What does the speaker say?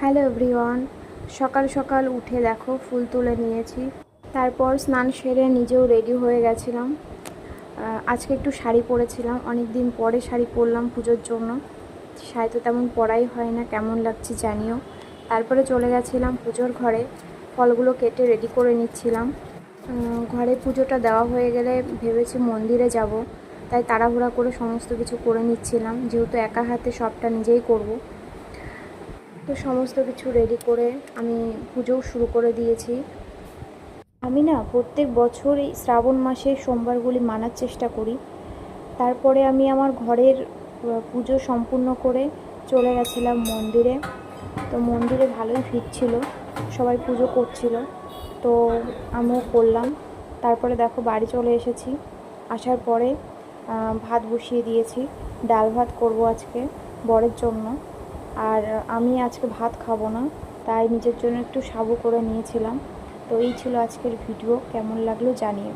Hello everyone, সকাল সকাল উঠে দেখো ফুল তুলে নিয়েছি। তারপর স্নান সেরে নিজেও রেডি হয়ে গেছিলাম। আজকে একটু শাড়ি পরেছিলাম, অনেক দিন পরে শাড়ি পরলাম পুজোর জন্য। শাড়ি তো তেমন পরাই হয় না, কেমন লাগছে জানিও। তারপরে চলে গেছিলাম পুজোর ঘরে, ফলগুলো কেটে রেডি করে নিচ্ছিলাম। ঘরে পুজোটা দেওয়া হয়ে গেলে ভেবেছি মন্দিরে যাব, তাই তাড়াহুড়া করে সমস্ত কিছু করে নিচ্ছিলাম, যেহেতু একা হাতে সবটা নিজেই করব। তো সমস্ত কিছু রেডি করে আমি পুজোও শুরু করে দিয়েছি। আমি না প্রত্যেক বছর এই শ্রাবণ মাসের সোমবারগুলি মানার চেষ্টা করি। তারপরে আমি আমার ঘরের পুজো সম্পূর্ণ করে চলে গেছিলাম মন্দিরে। তো মন্দিরে ভালোই ভিড় ছিল, সবাই পুজো করছিল, তো আমিও করলাম। তারপরে দেখো বাড়ি চলে এসেছি। আসার পরে ভাত বসিয়ে দিয়েছি, ডাল ভাত করব আজকে বরের জন্য। আর আমি আজকে ভাত খাবো না, তাই নিজের জন্য একটু সাবু করে নিয়েছিলাম। তো এই ছিল আজকের ভিডিও, কেমন লাগলো জানিও।